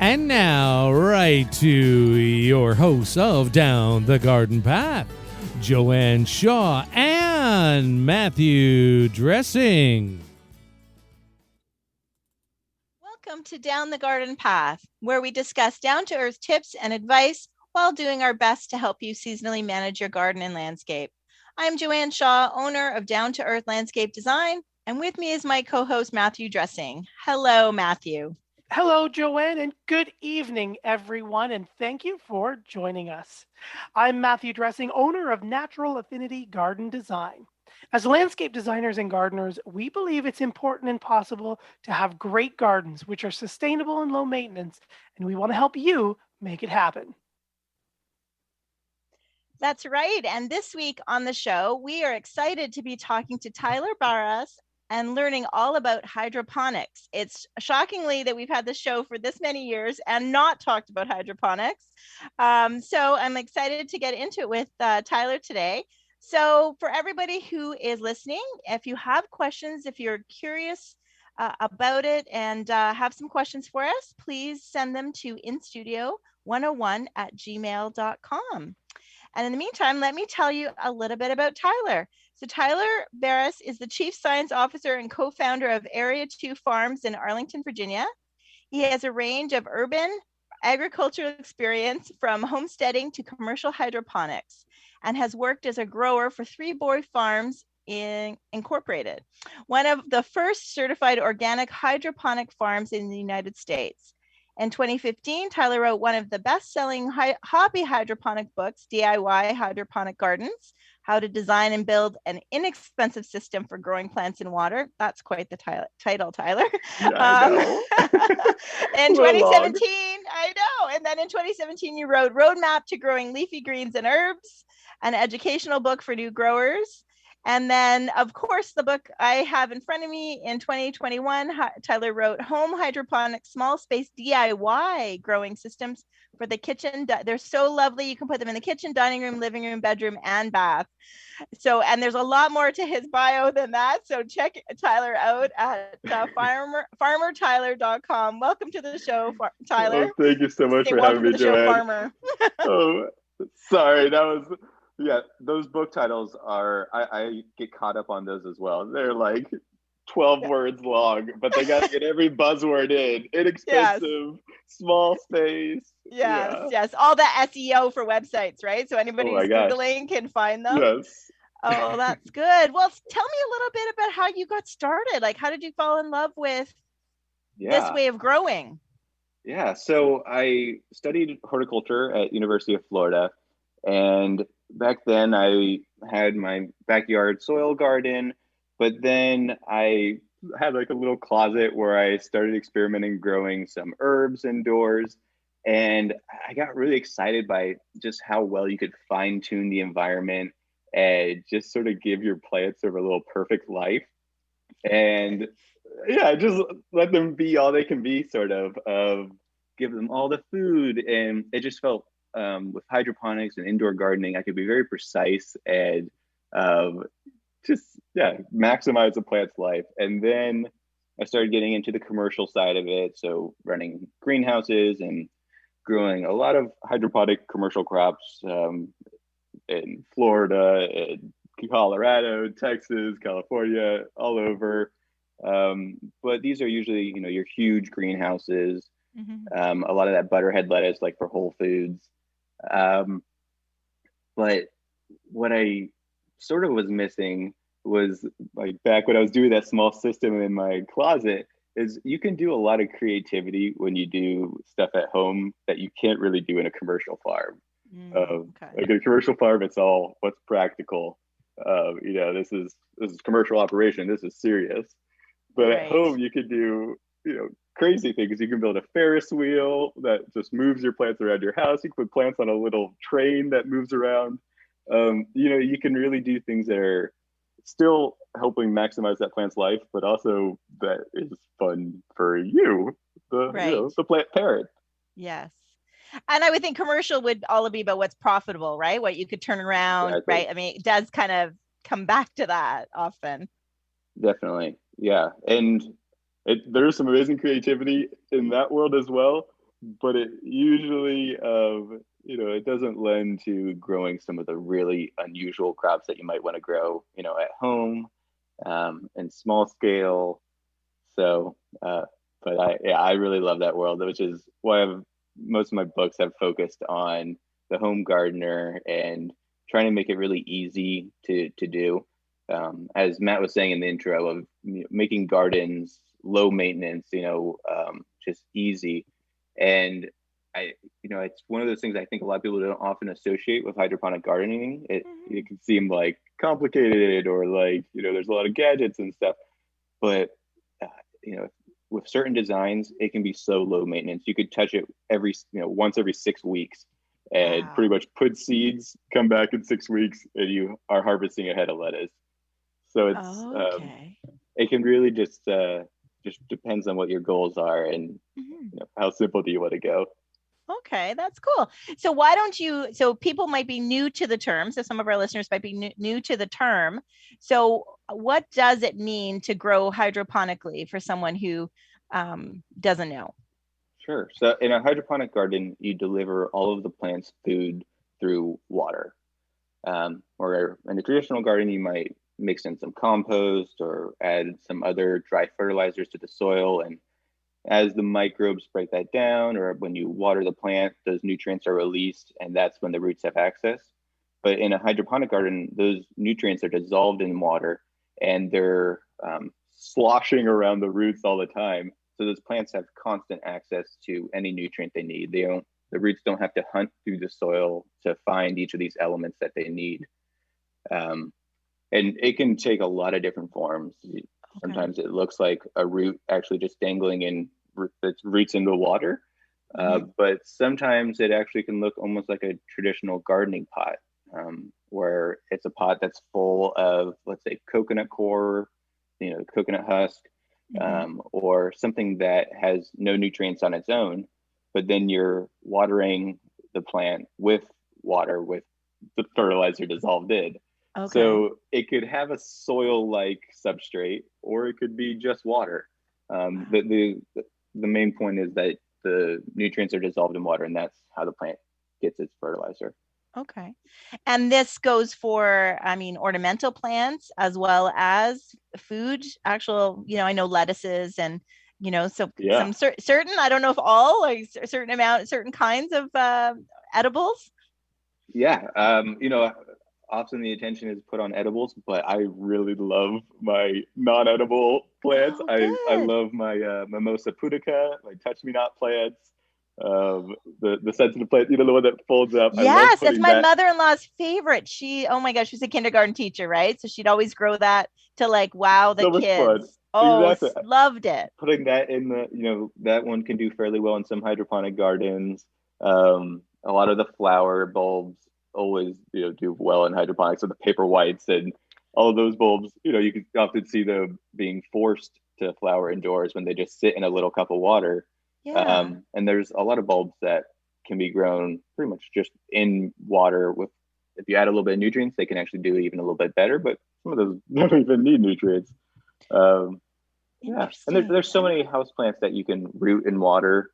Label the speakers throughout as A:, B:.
A: And now, right to your hosts of Down the Garden Path, Joanne Shaw and Matthew Dressing.
B: Welcome to Down the Garden Path, where we discuss down-to-earth tips and advice while doing our best to help you seasonally manage your garden and landscape. I'm Joanne Shaw, owner of Down to Earth Landscape Design, and with me is my co-host Matthew Dressing. Hello, Matthew.
C: Hello, Joanne, and good evening, everyone, and thank you for joining us. I'm Matthew Dressing, owner of Natural Affinity Garden Design. As landscape designers and gardeners, we believe it's important and possible to have great gardens, which are sustainable and low maintenance, and we want to help you make it happen.
B: That's right. And this week on the show, we are excited to be talking to Tyler Baras and learning all about hydroponics. It's shockingly that we've had this show for this many years and not talked about hydroponics. So I'm excited to get into it with Tyler today. So for everybody who is listening, if you have questions, if you're curious about it and have some questions for us, please send them to instudio101@gmail.com. And in the meantime, let me tell you a little bit about Tyler. So Tyler Baras is the Chief Science Officer and co-founder of Area 2 Farms in Arlington, Virginia. He has a range of urban agricultural experience from homesteading to commercial hydroponics and has worked as a grower for 3 Boy Farms Incorporated, one of the first certified organic hydroponic farms in the United States. In 2015, Tyler wrote one of the best-selling hobby hydroponic books, DIY Hydroponic Gardens, How to Design and Build an Inexpensive System for Growing Plants in Water. That's quite the title, Tyler.
D: Yeah, I know.
B: In 2017, I know. And then in 2017, you wrote Roadmap to Growing Leafy Greens and Herbs, an educational book for new growers. And then, of course, the book I have in front of me in 2021, Tyler wrote Home Hydroponics Small Space DIY Growing Systems for the Kitchen. They're so lovely. You can put them in the kitchen, dining room, living room, bedroom, and bath. So, and there's a lot more to his bio than that. So check Tyler out at farmertyler.com. Welcome to the show, Tyler.
D: Oh, thank you so much for having me, Joanne. Farmer. Oh, sorry, that was... Yeah, those book titles are, I get caught up on those as well. They're like 12 words long, but they got to get every buzzword in. Inexpensive, small space.
B: Yes. All the SEO for websites, right? So anybody who's Googling can find them.
D: Yes.
B: Oh, that's good. Well, tell me a little bit about how you got started. Like, how did you fall in love with this way of growing?
D: Yeah, so I studied horticulture at University of Florida, and back then I had my backyard soil garden, but then I had like a little closet where I started experimenting growing some herbs indoors. And I got really excited by just how well you could fine tune the environment and just sort of give your plants sort of a little perfect life. And yeah, just let them be all they can be, sort of give them all the food. And it just felt with hydroponics and indoor gardening, I could be very precise and maximize the plant's life. And then I started getting into the commercial side of it, so running greenhouses and growing a lot of hydroponic commercial crops in Florida, in Colorado, Texas, California, all over. But these are usually, your huge greenhouses. Mm-hmm. A lot of that butterhead lettuce, like for Whole Foods. But what I sort of was missing was, like, back when I was doing that small system in my closet, is you can do a lot of creativity when you do stuff at home that you can't really do in a commercial farm. Like in a commercial farm, it's all what's practical. This is commercial operation. This is serious. But at home, you could do, crazy things. You can build a Ferris wheel that just moves your plants around your house. You can put plants on a little train that moves around. You can really do things that are still helping maximize that plant's life, but also that is fun for you, the plant parent.
B: Yes. And I would think commercial would all be about what's profitable, right? What you could turn around, right? I mean, it does kind of come back to that often.
D: Definitely. Yeah. And there's some amazing creativity in that world as well. but it usually, it doesn't lend to growing some of the really unusual crops that you might want to grow, at home, and small scale. So, but I really love that world, which is why most of my books have focused on the home gardener and trying to make it really easy to do. As Matt was saying in the intro, of making gardens low maintenance, just easy. And it's one of those things I think a lot of people don't often associate with hydroponic gardening. It can seem like complicated, or like, there's a lot of gadgets and stuff, but with certain designs, it can be so low maintenance. You could touch it once every 6 weeks, and pretty much put seeds, come back in 6 weeks, and you are harvesting a head of lettuce. So it's it can really just depends on what your goals are, and how simple do you want to go.
B: Okay, that's cool. So why don't you, so people might be new to the term. So some of our listeners might be new to the term. So what does it mean to grow hydroponically for someone who doesn't know?
D: Sure. So in a hydroponic garden, you deliver all of the plant's food through water. Or in a traditional garden, you might mix in some compost or add some other dry fertilizers to the soil. And as the microbes break that down, or when you water the plant, those nutrients are released, and that's when the roots have access. But in a hydroponic garden, those nutrients are dissolved in water, and they're sloshing around the roots all the time. So those plants have constant access to any nutrient they need. The roots don't have to hunt through the soil to find each of these elements that they need. And it can take a lot of different forms. Sometimes it looks like a root actually just dangling in its roots in the water. But sometimes it actually can look almost like a traditional gardening pot, where it's a pot that's full of, let's say, coconut core, coconut husk, or something that has no nutrients on its own, but then you're watering the plant with water with the fertilizer dissolved in. So it could have a soil-like substrate, or it could be just water. The main point is that the nutrients are dissolved in water, and that's how the plant gets its fertilizer.
B: Okay. And this goes for, ornamental plants as well as food, actual, I know lettuces and, some certain, I don't know if all, like certain kinds of edibles.
D: Yeah. Often the attention is put on edibles, but I really love my non-edible plants. I love my Mimosa pudica, my touch-me-not plants. The sensitive plant, the one that folds up.
B: Yes, that's my mother-in-law's favorite. Oh my gosh, she's a kindergarten teacher, right? So she'd always grow that to wow the kids. Oh, exactly. Loved it.
D: Putting that in that one can do fairly well in some hydroponic gardens. A lot of the flower bulbs always do well in hydroponics. So the paper whites and all of those bulbs, you can often see them being forced to flower indoors when they just sit in a little cup of water. And there's a lot of bulbs that can be grown pretty much just in water. If you add a little bit of nutrients, they can actually do even a little bit better, but some of those don't even need nutrients. And there's so many houseplants that you can root in water.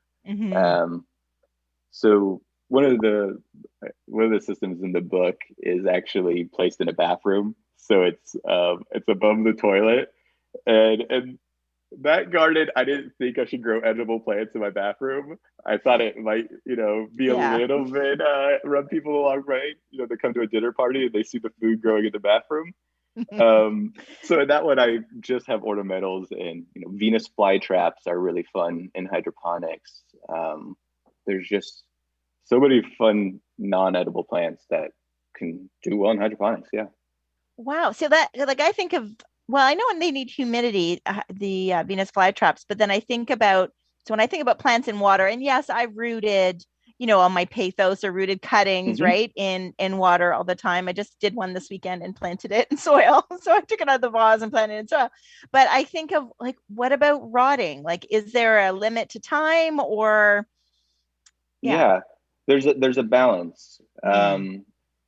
D: So one of the systems in the book is actually placed in a bathroom, so it's above the toilet, and that garden, I didn't think I should grow edible plants in my bathroom. I thought it might, be a little bit rub people the wrong way. They come to a dinner party and they see the food growing in the bathroom. So in that one, I just have ornamentals, and Venus flytraps are really fun in hydroponics. There's just so many fun non-edible plants that can do well in hydroponics. Yeah.
B: Wow. So that, I think of, I know when they need humidity, the Venus flytraps, but then when I think about plants in water, and yes, I've rooted, on my pathos or rooted cuttings, right, in water all the time. I just did one this weekend and planted it in soil. So I took it out of the vase and planted it in soil. But I think of what about rotting? Is there a limit to time, or?
D: Yeah, there's a balance.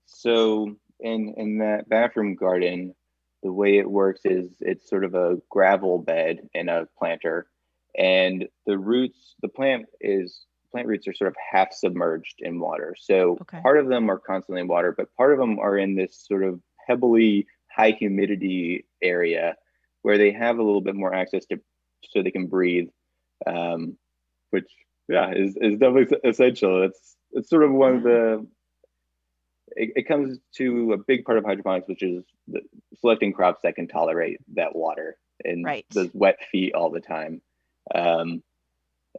D: So in that bathroom garden, the way it works is it's sort of a gravel bed in a planter, and the plant is plant roots are sort of half submerged in water. So
B: Okay.
D: part of them are constantly in water, but part of them are in this sort of pebbly, high humidity area where they have a little bit more access to, so they can breathe, which is definitely essential. It's sort of one of the, it comes to a big part of hydroponics, which is selecting crops that can tolerate that water and those wet feet all the time. And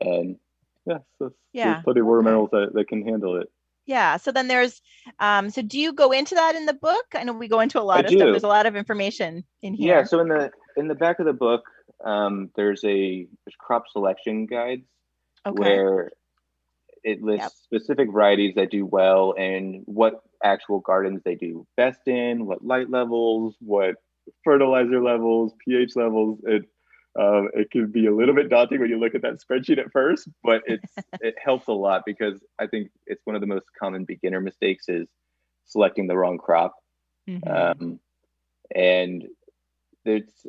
D: so there's plenty of water minerals that can handle it.
B: Yeah. So then there's, so do you go into that in the book? I know we go into a lot of stuff. There's a lot of information in here.
D: Yeah. So in the back of the book, there's crop selection guides where it lists specific varieties that do well and what actual gardens they do best in, what light levels, what fertilizer levels, pH levels. It can be a little bit daunting when you look at that spreadsheet at first, but it helps a lot because I think it's one of the most common beginner mistakes is selecting the wrong crop. Mm-hmm. And it's,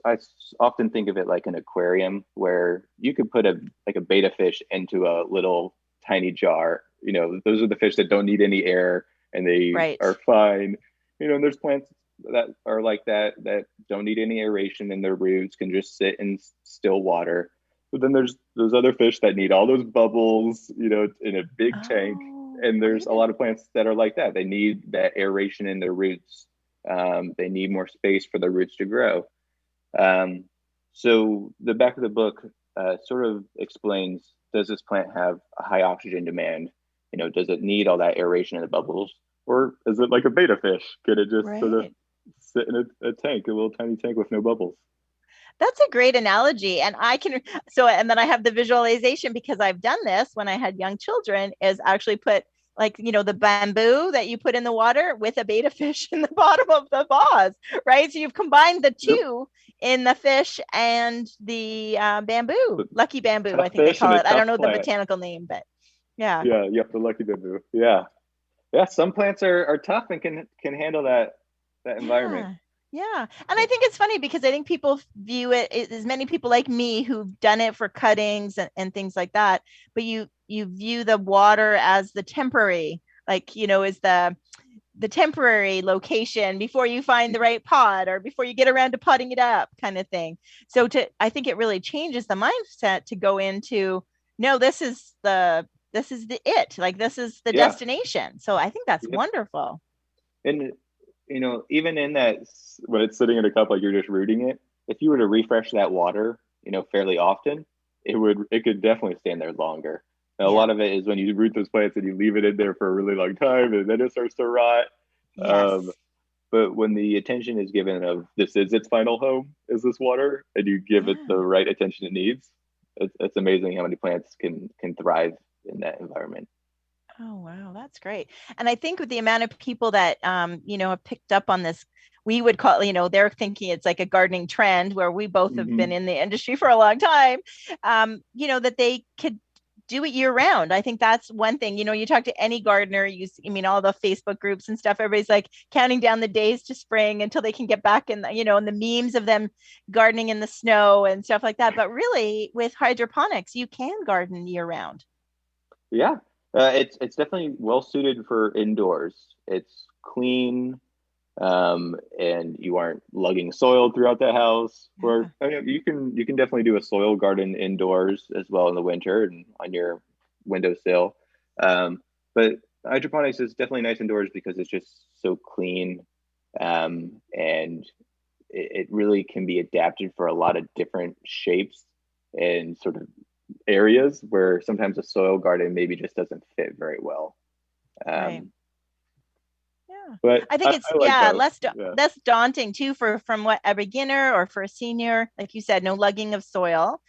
D: I often think of it like an aquarium where you could put a betta fish into a little tiny jar. Those are the fish that don't need any air and they are fine. And there's plants that are like that don't need any aeration in their roots, can just sit in still water. But then there's those other fish that need all those bubbles, in a big tank. And there's a lot of plants that are like that. They need that aeration in their roots. They need more space for the roots to grow. So the back of the book sort of explains, does this plant have a high oxygen demand? Does it need all that aeration in the bubbles? Or is it like a betta fish? Could it just sort of sit in a tank, a little tiny tank with no bubbles?
B: That's a great analogy. And and then I have the visualization because I've done this when I had young children, is actually put the bamboo that you put in the water with a betta fish in the bottom of the vase, right? So you've combined the two in the fish and the bamboo, lucky bamboo, I think they call it. I don't know the botanical name, but yeah.
D: Yeah, yep, the lucky bamboo. Yeah. Some plants are tough and can handle that environment.
B: Yeah. And I think it's funny because I think people view it as many people like me who've done it for cuttings and things like that. But you view the water as the temporary, is the temporary location before you find the right pot or before you get around to potting it up kind of thing. So I think it really changes the mindset to go into, no, this is the destination. So I think that's wonderful.
D: And even in that, when it's sitting in a cup, like you're just rooting it, if you were to refresh that water, fairly often, it could definitely stand there longer. And a lot of it is when you root those plants and you leave it in there for a really long time and then it starts to rot. Yes. But when the attention is given of this is its final home, is this water, and you give it the right attention it needs, it's amazing how many plants can thrive in that environment.
B: Oh, wow. That's great. And I think with the amount of people that, have picked up on this, we would call, they're thinking it's like a gardening trend where we both have been in the industry for a long time, that they could do it year round. I think that's one thing. You talk to any gardener, all the Facebook groups and stuff, everybody's like counting down the days to spring until they can get back in, and the memes of them gardening in the snow and stuff like that. But really with hydroponics, you can garden year round.
D: Yeah. It's definitely well suited for indoors. It's clean, and you aren't lugging soil throughout the house. Or you can definitely do a soil garden indoors as well in the winter and on your windowsill. But hydroponics is definitely nice indoors because it's just so clean, and it really can be adapted for a lot of different shapes and sort of areas where sometimes a soil garden maybe just doesn't fit very well.
B: Right.
D: Yeah, but
B: I think it's less daunting too from what a beginner or for a senior, like you said, no lugging of soil.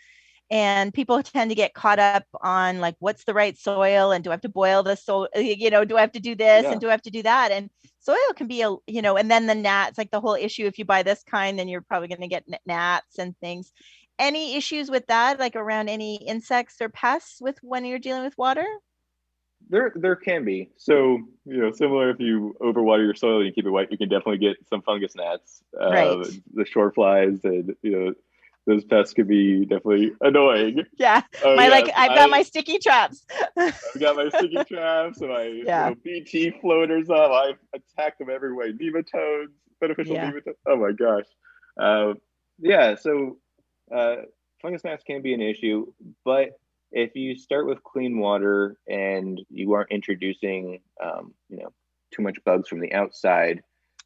B: And people tend to get caught up on what's the right soil and do I have to boil the soil, do I have to do this and do I have to do that? And soil can be and then the gnats, the whole issue, if you buy this kind, then you're probably going to get gnats and things. Any issues with that, around any insects or pests with when you're dealing with water?
D: There can be. So, similar, if you overwater your soil and you keep it wet, you can definitely get some fungus gnats, the short flies and, those pests could be definitely annoying.
B: Yeah.
D: Oh,
B: I've got my sticky traps.
D: I've got my sticky traps and my little BT floaters up. I attack them every way. Nematodes, beneficial nematodes. Oh my gosh. So fungus gnats can be an issue, but if you start with clean water and you aren't introducing, too much bugs from the outside,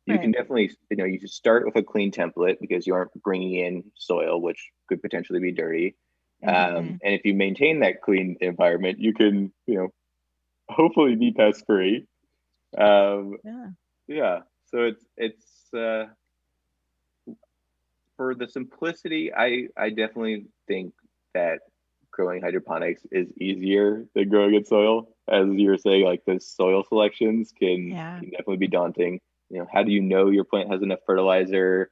D: you can definitely, you should start with a clean template because you aren't bringing in soil, which could potentially be dirty. And if you maintain that clean environment, you can, hopefully be pest free. So it's for the simplicity, I definitely think that growing hydroponics is easier than growing in soil. As you were saying, like the soil selections can definitely be daunting. How do you know your plant has enough fertilizer?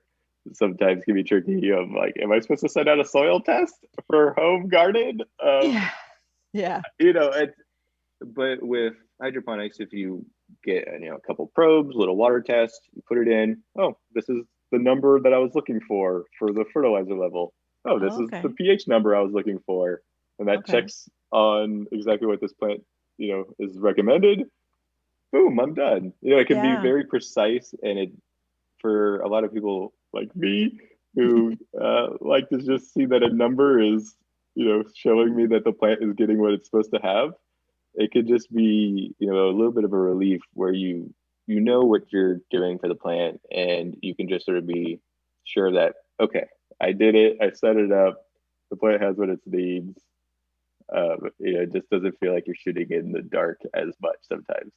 D: Sometimes can be tricky of like, am I supposed to send out a soil test for home garden? But with hydroponics, if you get a couple probes, little water test, you put it in. Oh, this is the number that I was looking for the fertilizer level. Oh, this is the pH number I was looking for, and that checks on exactly what this plant is recommended. Boom, I'm done. It can be very precise, and it for a lot of people like me who like to just see that a number is showing me that the plant is getting what it's supposed to have. It could just be a little bit of a relief where you know what you're doing for the plant, and you can just sort of be sure that I did it, I set it up, the plant has what it needs. It just doesn't feel like you're shooting in the dark as much sometimes.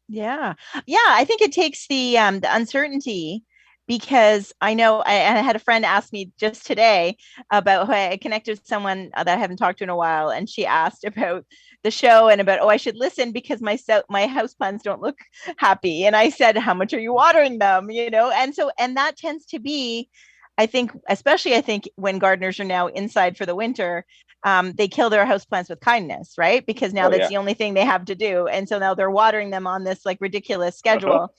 B: I think it takes the uncertainty, because I know I had a friend ask me just today about I connected with someone that I haven't talked to in a while, and she asked about the show and about, I should listen because my houseplants don't look happy. And I said, how much are you watering them? And that tends to be, I think when gardeners are now inside for the winter, they kill their houseplants with kindness, right? Because now that's the only thing they have to do. And so now they're watering them on this like ridiculous schedule.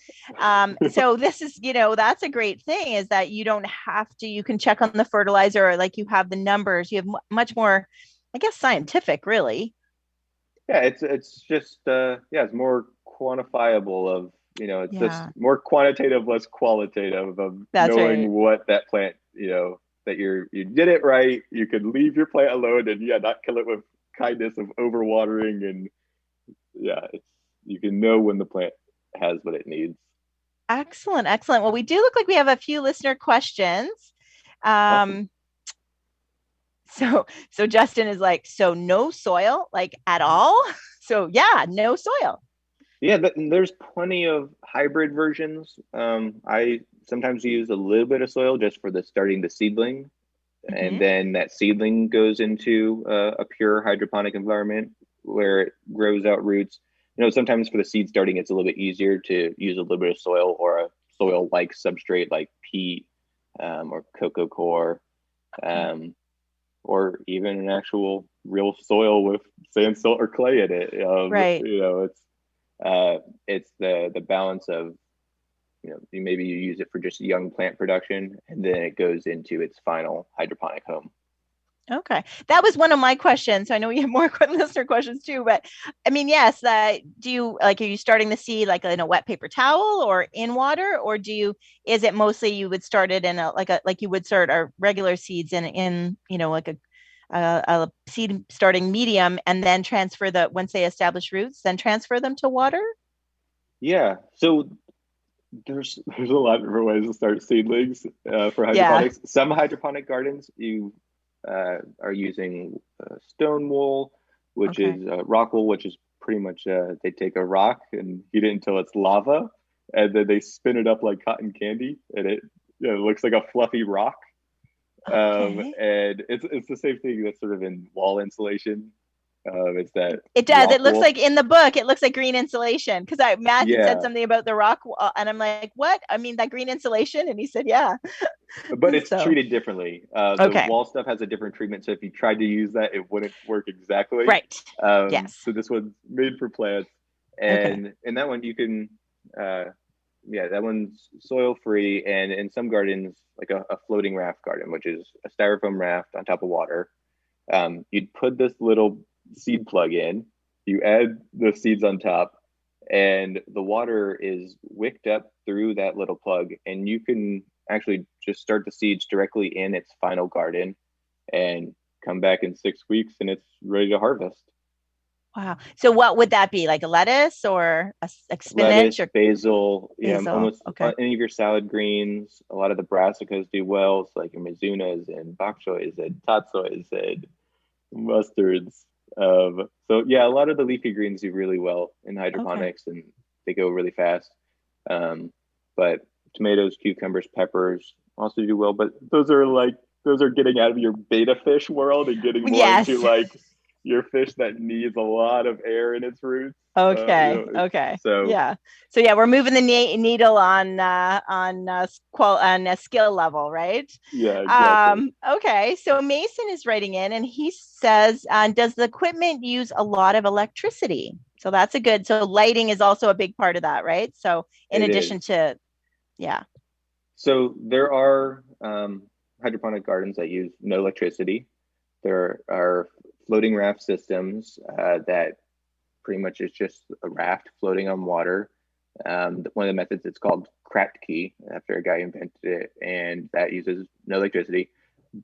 B: So this is, that's a great thing, is that you don't have to, you can check on the fertilizer, or like you have the numbers, you have much more, I guess, scientific, really.
D: Yeah, it's just, it's more quantifiable of, it's just more quantitative, less qualitative of knowing what that plant, that you did it right. You can leave your plant alone and not kill it with kindness of overwatering, and you can know when the plant has what it needs.
B: Excellent. Well, we do look like we have a few listener questions. Awesome. So Justin is like, so no soil, like at all? So no soil.
D: Yeah, there's plenty of hybrid versions. I sometimes use a little bit of soil just for starting the seedling. And then that seedling goes into a pure hydroponic environment where it grows out roots. Sometimes for the seed starting, it's a little bit easier to use a little bit of soil or a soil-like substrate like peat or cocoa coir, or even an actual real soil with sand, salt, or clay in it.
B: Right.
D: It's the balance of, maybe you use it for just young plant production, and then it goes into its final hydroponic home.
B: Okay. That was one of my questions. I know we have more listener questions too, but I mean, yes, are you starting the seed like in a wet paper towel or in water, or is it mostly you would start it in like you would start our regular seeds in like a seed starting medium, and then transfer once they establish roots, then transfer them to water?
D: Yeah. So there's a lot of different ways to start seedlings for hydroponics. Some hydroponic gardens are using stone wool, which is rock wool, which is pretty much they take a rock and heat it until it's lava, and then they spin it up like cotton candy, and it looks like a fluffy rock. And it's the same thing that's sort of in wall insulation. It's that
B: it does. It looks like in the book, it looks like green insulation, because Matthew said something about the rock, and I'm like, what? I mean, that green insulation? And he said, yeah.
D: But it's treated differently. The wall stuff has a different treatment, so if you tried to use that, it wouldn't work exactly.
B: Right. Yes.
D: So this one's made for plants, and in that one you can that one's soil free, and in some gardens, like a floating raft garden, which is a styrofoam raft on top of water. You'd put this little seed plug in, you add the seeds on top, and the water is wicked up through that little plug, and you can actually just start the seeds directly in its final garden and come back in 6 weeks and it's ready to harvest.
B: Wow. So what would that be? Like a lettuce or a spinach?
D: Lettuce, basil, almost
B: okay.
D: any of your salad greens. A lot of the brassicas do well, so like your mizunas and bok choys and tatsoys and mustards. So yeah, a lot of the leafy greens do really well in hydroponics, and they go really fast. But tomatoes, cucumbers, peppers also do well, but those are getting out of your beta fish world and getting more into like your fish that needs a lot of air in its roots.
B: Okay. So we're moving the needle on a skill level, right?
D: Yeah, exactly.
B: Okay. So Mason is writing in, and he says, does the equipment use a lot of electricity? So that's so lighting is also a big part of that, right? So in addition to,
D: So there are hydroponic gardens that use no electricity. There are floating raft systems that pretty much is just a raft floating on water. One of the methods, it's called Kratky, after a guy invented it, and that uses no electricity.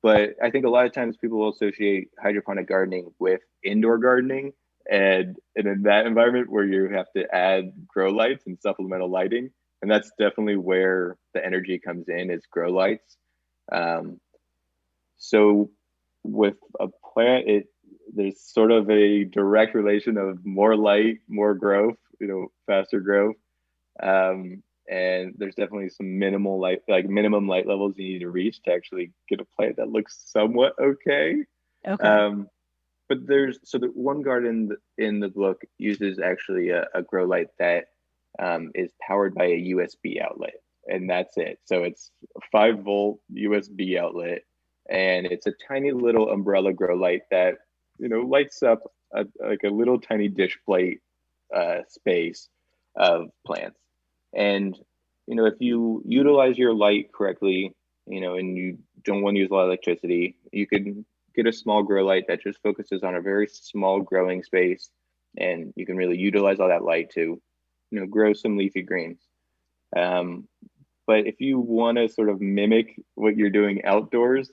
D: But I think a lot of times people will associate hydroponic gardening with indoor gardening, and in that environment where you have to add grow lights and supplemental lighting, and that's definitely where the energy comes in, is grow lights. So with a plant, there's sort of a direct relation of more light, more growth, faster growth. And there's definitely some minimum light levels you need to reach to actually get a plant that looks somewhat okay. But the one garden in the book uses actually a grow light that is powered by a USB outlet, and that's it. So it's a 5-volt USB outlet, and it's a tiny little umbrella grow light that lights up like a little tiny dish plate space of plants. And if you utilize your light correctly, and you don't want to use a lot of electricity, you can get a small grow light that just focuses on a very small growing space, and you can really utilize all that light to grow some leafy greens. But if you want to sort of mimic what you're doing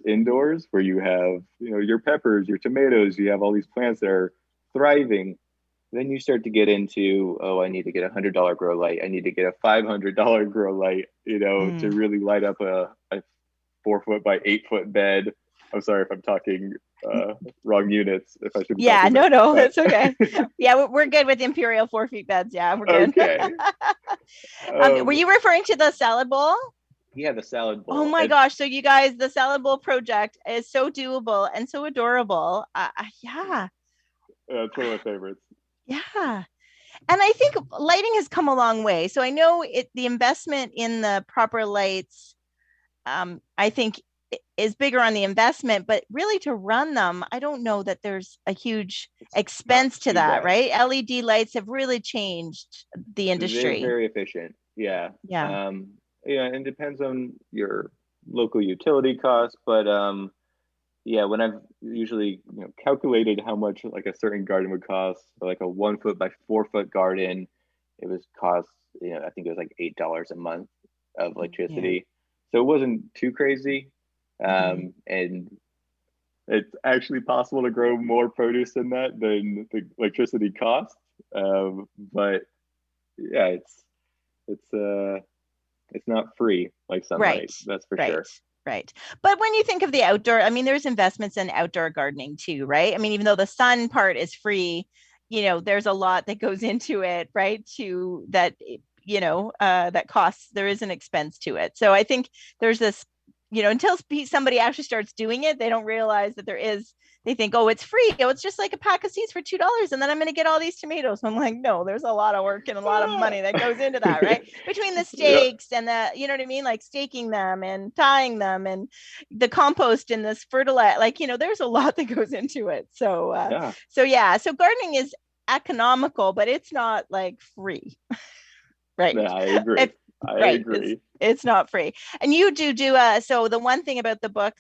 D: indoors, where you have, your peppers, your tomatoes, you have all these plants that are thriving, then you start to get into, I need to get a $100 grow light. I need to get a $500 grow light, to really light up a 4-foot by 8-foot bed. I'm sorry if I'm talking wrong units. If I should.
B: Yeah, no, that's okay. Yeah, we're good with imperial 4-foot beds. Yeah, we're good.
D: Okay.
B: Were you referring to the salad bowl?
D: Yeah, the salad bowl.
B: Oh my gosh! So you guys, the salad bowl project is so doable and so adorable. Yeah.
D: It's one of my favorites.
B: Yeah. And I think lighting has come a long way. So I know the investment in the proper lights, I think, is bigger on the investment, but really to run them, I don't know that there's a huge expense to that, right? LED lights have really changed the industry.
D: They're very efficient. Yeah.
B: Yeah.
D: And it depends on your local utility costs, but when I've usually calculated how much like a certain garden would cost, like a 1-foot by 4-foot garden, it was cost, I think it was like $8 a month of electricity. So it wasn't too crazy. And it's actually possible to grow more produce in that than the electricity cost. But yeah, it's not free like sunlight. That's for sure.
B: Right. But when you think of the outdoor, I mean, there's investments in outdoor gardening too, right? I mean, even though the sun part is free, there's a lot that goes into it, right? To that, that costs, there is an expense to it. So I think there's this, until somebody actually starts doing it, they don't realize that they think, oh, it's free. Oh, it's just like a pack of seeds for $2. And then I'm going to get all these tomatoes. I'm like, no, there's a lot of work and a lot of money that goes into that, right? Between the stakes and the, you know what I mean? Like staking them and tying them and the compost and this fertilizer, there's a lot that goes into it. So gardening is economical, but it's not like free. Right.
D: Yeah, I agree. I
B: Right.
D: agree.
B: It's not free. And you do so the one thing about the book,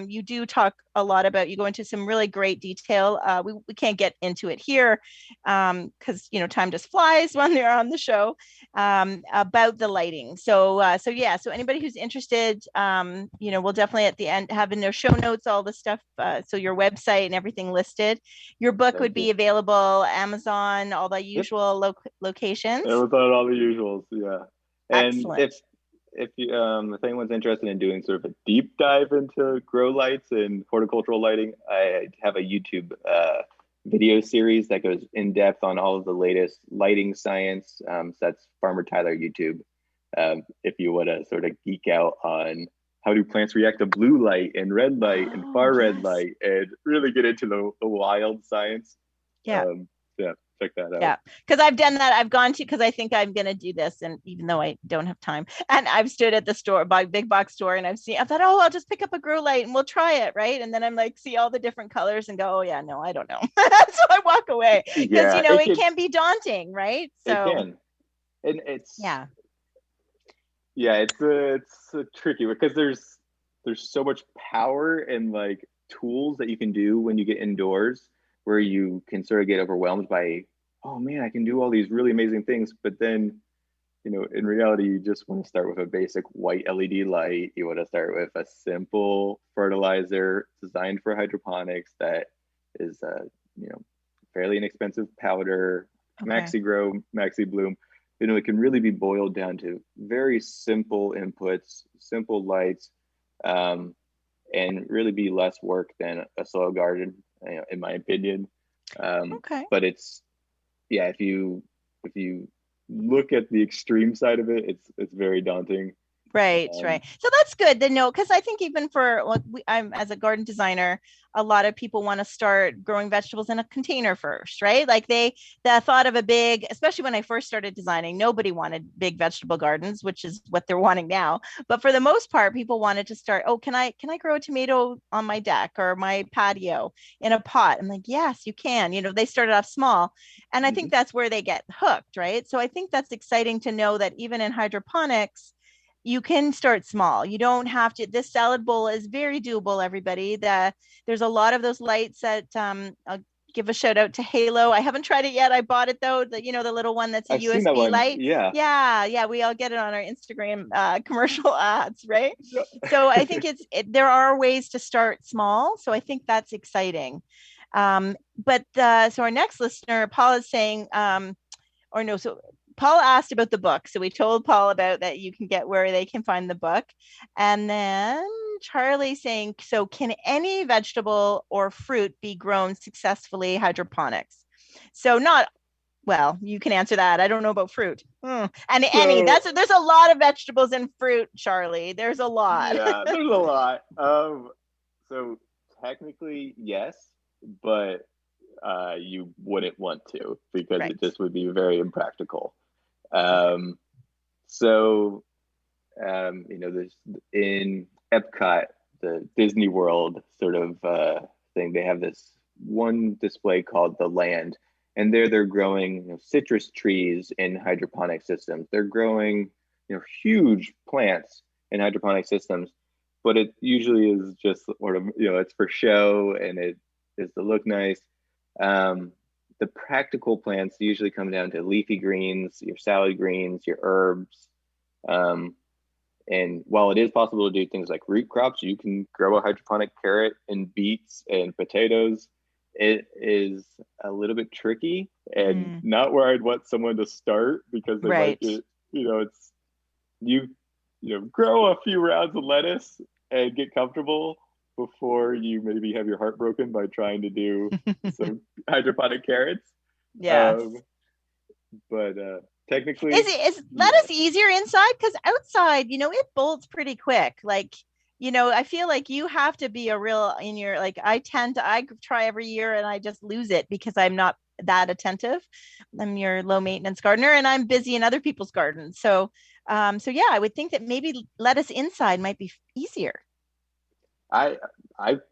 B: you do talk a lot about, you go into some really great detail. We can't get into it here because time just flies when they're on the show, about the lighting. So so anybody who's interested, we'll definitely at the end have in their show notes all the stuff, so your website and everything listed. Your book would be available Amazon, all the usual locations.
D: It was on all the usuals, yeah. And
B: Excellent.
D: if anyone's interested in doing sort of a deep dive into grow lights and horticultural lighting, I have a YouTube video series that goes in depth on all of the latest lighting science. So that's Farmer Tyler YouTube. If you want to sort of geek out on how do plants react to blue light and red light and far red light, and really get into the wild science.
B: Yeah.
D: Check that out.
B: Yeah, because I've done that. I've gone to, because I think I'm going to do this, and even though I don't have time, and I've stood at the store, big box store, and I thought, oh, I'll just pick up a grow light and we'll try it, right? And then I'm like, see all the different colors and go, oh yeah, no, I don't know. So I walk away because it can be daunting, right? So
D: it can, and it's
B: yeah,
D: it's tricky because there's so much power and like tools that you can do when you get indoors, where you can sort of get overwhelmed by, oh man, I can do all these really amazing things. But then, in reality, you just want to start with a basic white LED light. You want to start with a simple fertilizer designed for hydroponics that is, fairly inexpensive powder, Maxi Grow, Maxi Bloom. It can really be boiled down to very simple inputs, simple lights, and really be less work than a soil garden, in my opinion. But it's, if you look at the extreme side of it, it's very daunting.
B: Right. So that's good to know, because I think even for I'm as a garden designer, a lot of people want to start growing vegetables in a container first, right? Like the thought of a big, especially when I first started designing, nobody wanted big vegetable gardens, which is what they're wanting now. But for the most part, people wanted to start, oh, can I grow a tomato on my deck or my patio in a pot? I'm like, yes, you can. They started off small. And I think that's where they get hooked, right? So I think that's exciting to know that even in hydroponics, you can start small. You don't have to. This salad bowl is very doable, everybody. There's a lot of those lights that I'll give a shout out to Halo. I haven't tried it yet. I bought it though. The little one that's a USB light. Yeah. We all get it on our Instagram commercial ads, right? So I think there are ways to start small. So I think that's exciting. So our next listener, Paul, is saying, Paul asked about the book. So we told Paul about that, you can get where they can find the book. And then Charlie saying, so can any vegetable or fruit be grown successfully hydroponics? So you can answer that. I don't know about fruit. And any, there's a lot of vegetables and fruit, Charlie. There's a lot.
D: Yeah, there's a lot. So technically, yes, but you wouldn't want to, because it just would be very impractical. There's in Epcot, the Disney World sort of thing, they have this one display called The Land, and they're growing citrus trees in hydroponic systems. They're growing huge plants in hydroponic systems, but it usually is just sort of it's for show and it is to look nice. The practical plants usually come down to leafy greens, your salad greens, your herbs. And while it is possible to do things like root crops, you can grow a hydroponic carrot and beets and potatoes. It is a little bit tricky and not where I'd want someone to start, because they might get, it's you grow a few rounds of lettuce and get comfortable before you maybe have your heart broken by trying to do some hydroponic carrots.
B: Yes.
D: But technically,
B: is lettuce easier inside? Because outside, it bolts pretty quick. Like, I feel like you have to be I try every year and I just lose it because I'm not that attentive. I'm your low maintenance gardener and I'm busy in other people's gardens. So I would think that maybe lettuce inside might be easier.
D: I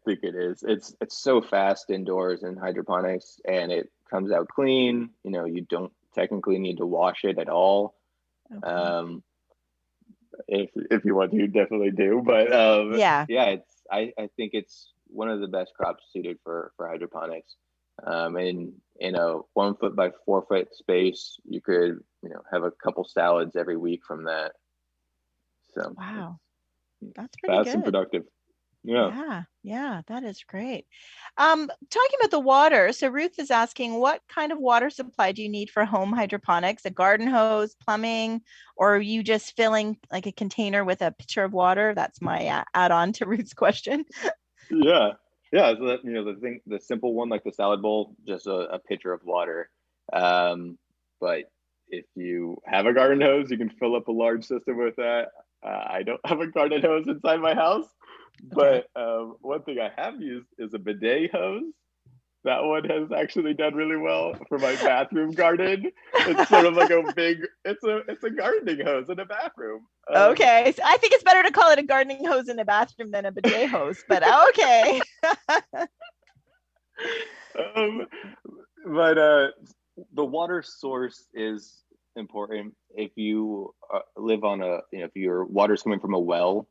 D: think it is. It's so fast indoors in hydroponics, and it comes out clean. You don't technically need to wash it at all. Okay. if you want to, definitely do. But
B: Yeah.
D: yeah, I think it's one of the best crops suited for hydroponics. In a 1 foot by 4 foot space, you could have a couple salads every week from that. So
B: Wow. That's pretty
D: fast and
B: good.
D: productive. Yeah.
B: Yeah, that is great. Talking about the water, so Ruth is asking, what kind of water supply do you need for home hydroponics? A garden hose, plumbing, or are you just filling like a container with a pitcher of water? That's my add-on to Ruth's question.
D: Yeah. Yeah. So that, the simple one, like the salad bowl, just a pitcher of water. But if you have a garden hose, you can fill up a large system with that. I don't have a garden hose inside my house,
B: Okay.
D: but one thing I have used is a bidet hose. That one has actually done really well for my bathroom garden. It's sort of like it's a gardening hose in a bathroom.
B: Okay, so I think it's better to call it a gardening hose in a bathroom than a bidet hose, but okay.
D: Um, but the water source is important. If you live on if your water's coming from a well,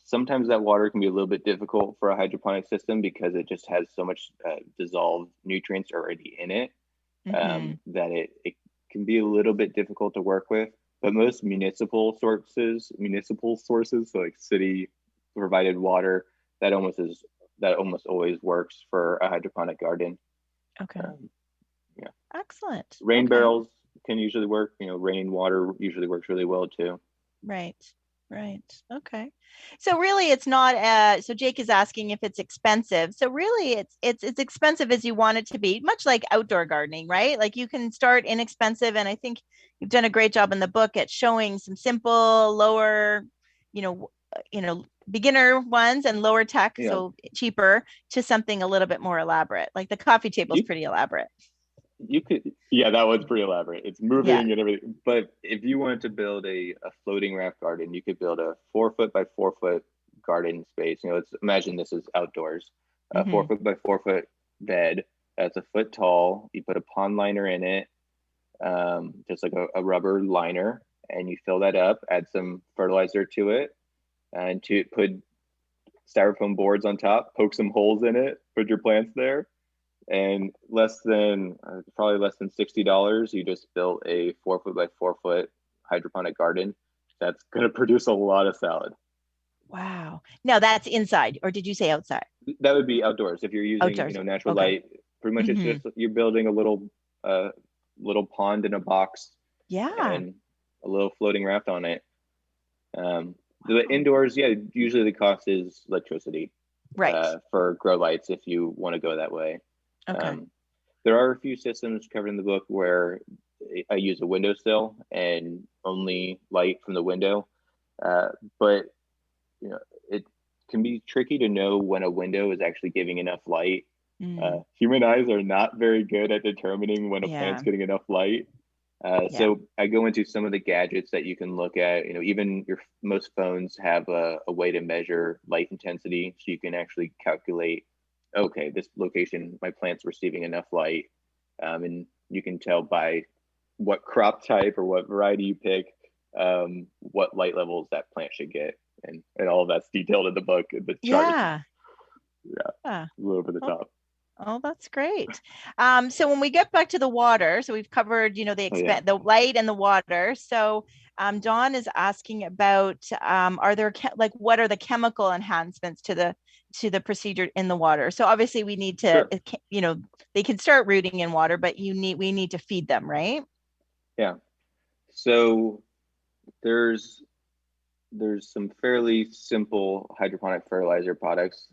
D: sometimes that water can be a little bit difficult for a hydroponic system because it just has so much dissolved nutrients already in it, that it can be a little bit difficult to work with. But most municipal sources, so like city provided water, that almost always works for a hydroponic garden.
B: Okay.
D: Yeah.
B: Excellent.
D: Rain
B: Okay.
D: barrels can usually work. Rainwater usually works really well too.
B: Right. Okay. So really it's not so Jake is asking if it's expensive. So really it's expensive as you want it to be, much like outdoor gardening, right? Like you can start inexpensive, and I think you've done a great job in the book at showing some simple, lower, beginner ones and lower tech,
D: Yeah.
B: so cheaper, to something a little bit more elaborate. Like the coffee table is pretty elaborate.
D: Yeah, that one's pretty elaborate. It's moving
B: Yeah.
D: and everything. But if you wanted to build a floating raft garden, you could build a 4 foot by 4 foot garden space. Imagine this is outdoors. A 4 foot by 4 foot bed that's a foot tall. You put a pond liner in it, just like a rubber liner, and you fill that up, add some fertilizer to it, and to put styrofoam boards on top, poke some holes in it, put your plants there. And probably less than $60, you just built a 4 foot by 4 foot hydroponic garden that's going to produce a lot of salad.
B: Wow. Now that's inside, or did you say outside?
D: That would be outdoors. If you're using
B: Outdoors.
D: natural
B: Okay.
D: light, pretty much it's just you're building a little pond in a box.
B: Yeah.
D: And a little floating raft on it. The indoors, usually the cost is electricity,
B: right,
D: for grow lights if you want to go that way.
B: Okay.
D: There are a few systems covered in the book where I use a windowsill and only light from the window, but it can be tricky to know when a window is actually giving enough light. Human eyes are not very good at determining when a plant's getting enough light. So I go into some of the gadgets that you can look at. Even most phones have a way to measure light intensity, so you can actually calculate, okay, this location, my plant's receiving enough light, and you can tell by what crop type or what variety you pick, what light levels that plant should get, and all of that's detailed in the book. The chart, a little over the top.
B: Oh, that's great. So when we get back to the water, so we've covered, the light and the water. So Dawn is asking about, are there what are the chemical enhancements to the procedure in the water? So obviously we need to, they can start rooting in water, but we need to feed them, right?
D: Yeah. So there's some fairly simple hydroponic fertilizer products.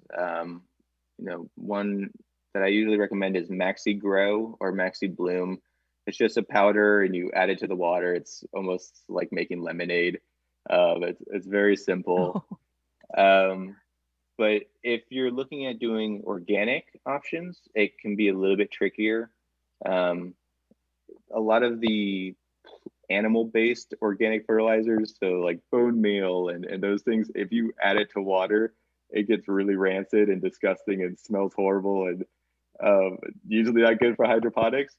D: One that I usually recommend is Maxi Grow or Maxi Bloom. It's just a powder and you add it to the water. It's almost like making lemonade. It's very simple. But if you're looking at doing organic options, it can be a little bit trickier. A lot of the animal-based organic fertilizers, so like bone meal and those things, if you add it to water, it gets really rancid and disgusting and smells horrible and usually not good for hydroponics.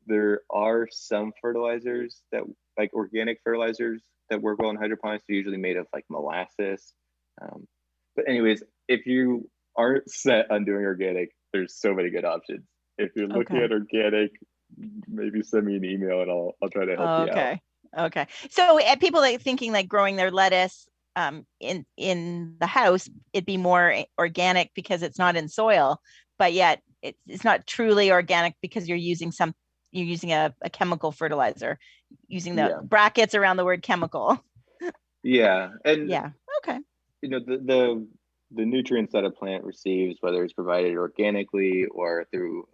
D: there are some fertilizers that, like organic fertilizers that work well in hydroponics. They're usually made of like molasses. But anyways, if you aren't set on doing organic, there's so many good options. If you're looking at organic, maybe send me an email and I'll try to help you out.
B: Okay. So people like thinking like growing their lettuce in the house, it'd be more organic because it's not in soil, but yet it's not truly organic because you're using a chemical fertilizer, using the brackets around the word chemical.
D: Yeah. And
B: okay.
D: You know, the nutrients that a plant receives, whether it's provided organically or through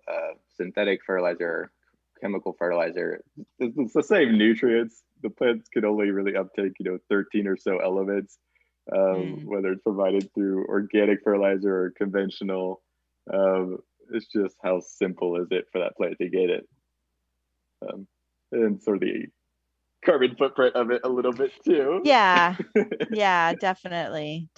D: synthetic fertilizer or chemical fertilizer, it's the same nutrients. The plants can only really uptake, 13 or so elements, whether it's provided through organic fertilizer or conventional. It's just how simple is it for that plant to get it. And sort of the carbon footprint of it a little bit too.
B: Yeah, definitely.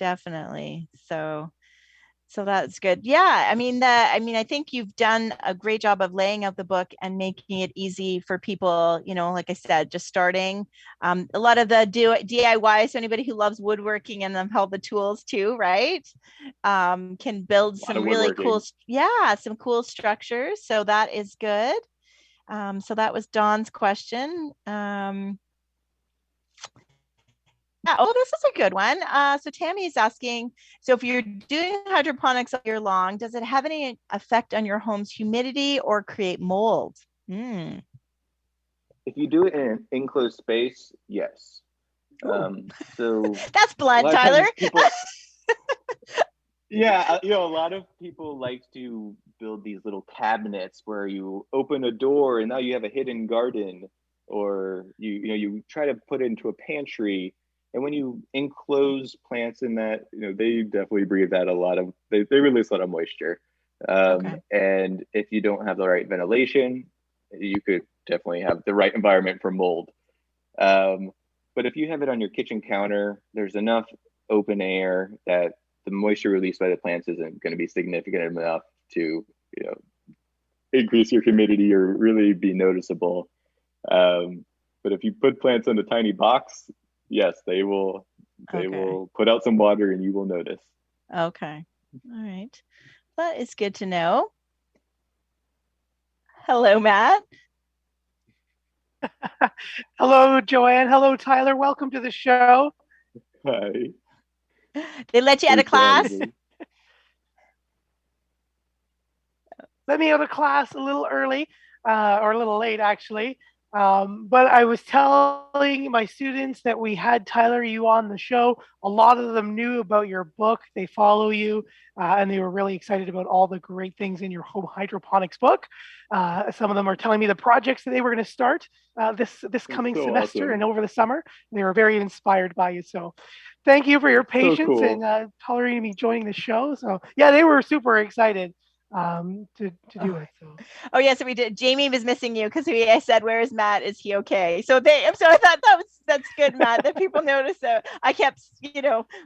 B: So that's good. Yeah, I think you've done a great job of laying out the book and making it easy for people, like I said, just starting. A lot of the DIY, so anybody who loves woodworking and them all the tools too, right? Can build some really cool, some cool structures. So that is good. So that was Dawn's question. This is a good one. So Tammy is asking, so if you're doing hydroponics all year long, does it have any effect on your home's humidity or create mold?
D: If you do it in an enclosed space, yes. So
B: that's blunt, Tyler.
D: Yeah, a lot of people like to build these little cabinets where you open a door and now you have a hidden garden, or you try to put it into a pantry. And when you enclose plants in that, they definitely breathe out they release a lot of moisture. And if you don't have the right ventilation, you could definitely have the right environment for mold. But if you have it on your kitchen counter, there's enough open air that the moisture released by the plants isn't going to be significant enough to, increase your humidity or really be noticeable. But if you put plants in a tiny box, yes, they will put out some water and you will notice.
B: Okay. All right. That is good to know. Hello, Matt.
C: Hello, Joanne. Hello, Tyler. Welcome to the show.
D: Hi.
B: They let you out of class?
C: Let me out of class a little early, or a little late, actually. But I was telling my students that we had Tyler, you on the show. A lot of them knew about your book. They follow you, and they were really excited about all the great things in your home hydroponics book. Some of them are telling me the projects that they were going to start this coming semester and over the summer. They were very inspired by you. So thank you for your patience and tolerating me joining the show. So yeah, they were super excited to do it. So.
B: So we did. Jamie was missing you because I said, "Where is Matt? Is he okay?" So I thought that's good, Matt, that people noticed that. I kept,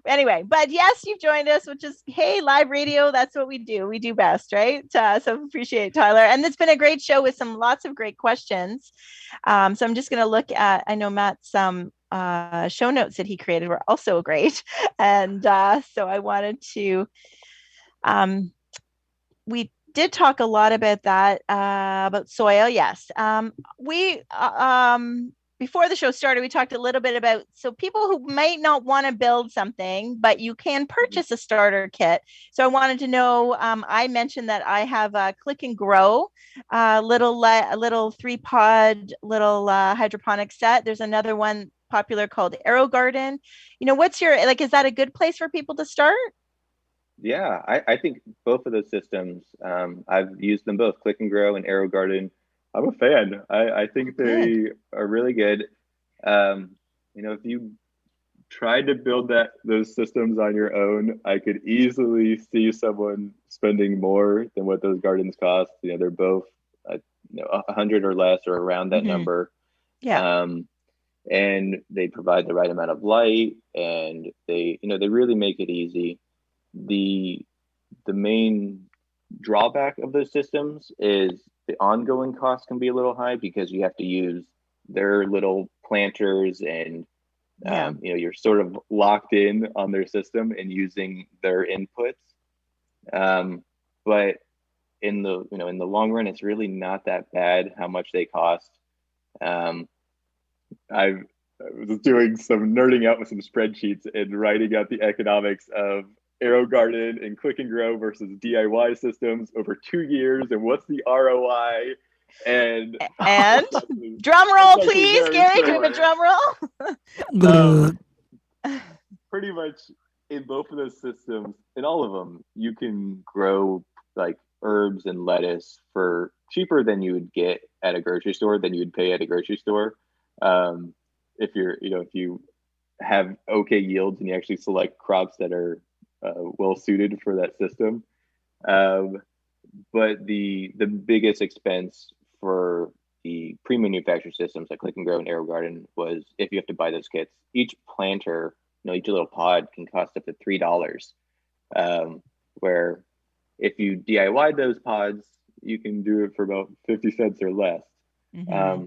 B: anyway, but yes, you've joined us, which is, hey, live radio. That's what we do. We do best, right? So appreciate Tyler, and it's been a great show with lots of great questions. So I'm just going to look at. I know Matt's show notes that he created were also great, and so I wanted to. We did talk a lot about that, about soil. Yes. We, before the show started, we talked a little bit about, so people who might not want to build something, but you can purchase a starter kit. So I wanted to know, I mentioned that I have a Click and Grow, a little 3-pod little hydroponic set. There's another one popular called Arrow Garden. What's your, is that a good place for people to start?
D: Yeah, I think both of those systems, I've used them both, Click and Grow and Arrow Garden. I'm a fan. I think they are really good. If you tried to build those systems on your own, I could easily see someone spending more than what those gardens cost. They're both, $100 or less or around that number.
B: Yeah.
D: And they provide the right amount of light, and they really make it easy. The main drawback of those systems is the ongoing cost can be a little high because you have to use their little planters and you're sort of locked in on their system and using their inputs. But in the long run, it's really not that bad how much they cost. I was doing some nerding out with some spreadsheets and writing out the economics of AeroGarden and Click and Grow versus DIY systems over 2 years, and what's the ROI? And
B: drum roll, please, Gary. Can we have a drum roll?
D: Pretty much in both of those systems, in all of them, you can grow like herbs and lettuce for cheaper than you would get at a grocery store, than you would pay at a grocery store. If you have okay yields and you actually select crops that are well suited for that system. But the biggest expense for the pre-manufactured systems like Click and Grow and AeroGarden was if you have to buy those kits. Each planter, each little pod can cost up to $3. Where if you DIY those pods, you can do it for about 50 cents or less. Mm-hmm.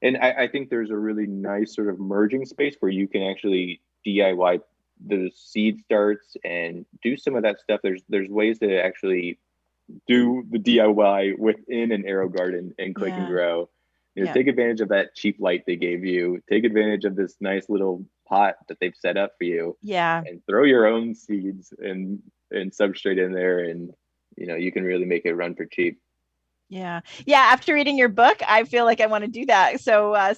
D: And I think there's a really nice sort of merging space where you can actually DIY the seed starts and do some of that stuff. There's ways to actually do the DIY within an AeroGarden and Click and Grow. Take advantage of that cheap light they gave you. Take advantage of this nice little pot that they've set up for you.
B: Yeah.
D: And throw your own seeds and substrate in there, and you can really make it run for cheap.
B: Yeah. After reading your book, I feel like I want to do that. So I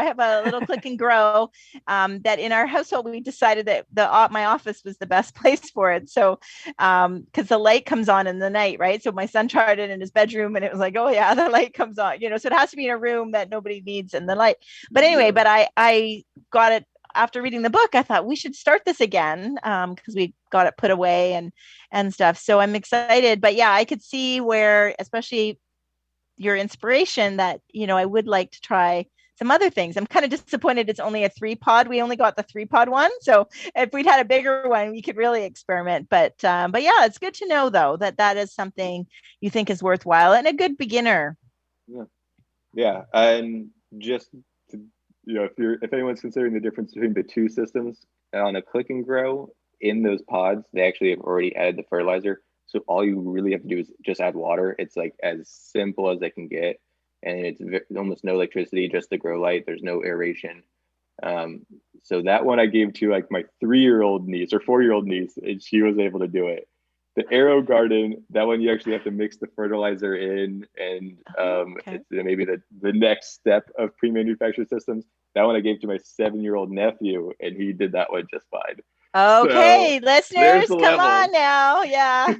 B: have a little Click and Grow that in our household, we decided that my office was the best place for it. So, because the light comes on in the night, right? So my son tried it in his bedroom and it was like, oh yeah, the light comes on, so it has to be in a room that nobody needs in the light. But anyway, I got it after reading the book. I thought we should start this again because we got it put away and stuff. So I'm excited, but yeah, I could see where, especially your inspiration, that I would like to try some other things. I'm kind of disappointed it's only a 3-pod. We only got the 3-pod one, so if we'd had a bigger one, we could really experiment. But yeah, it's good to know though that is something you think is worthwhile and a good beginner.
D: Yeah, and just to, if anyone's considering the difference between the two systems, on a Click and Grow, in those pods they actually have already added the fertilizer. So all you really have to do is just add water. It's like as simple as they can get. And it's almost no electricity, just the grow light. There's no aeration. So that one I gave to like my 3-year-old niece or 4-year-old niece, and she was able to do it. The AeroGarden, that one you actually have to mix the fertilizer in, and it's maybe the next step of pre-manufactured systems. That one I gave to my 7-year-old nephew, and he did that one just fine.
B: Okay, so, listeners, come on now. Yeah.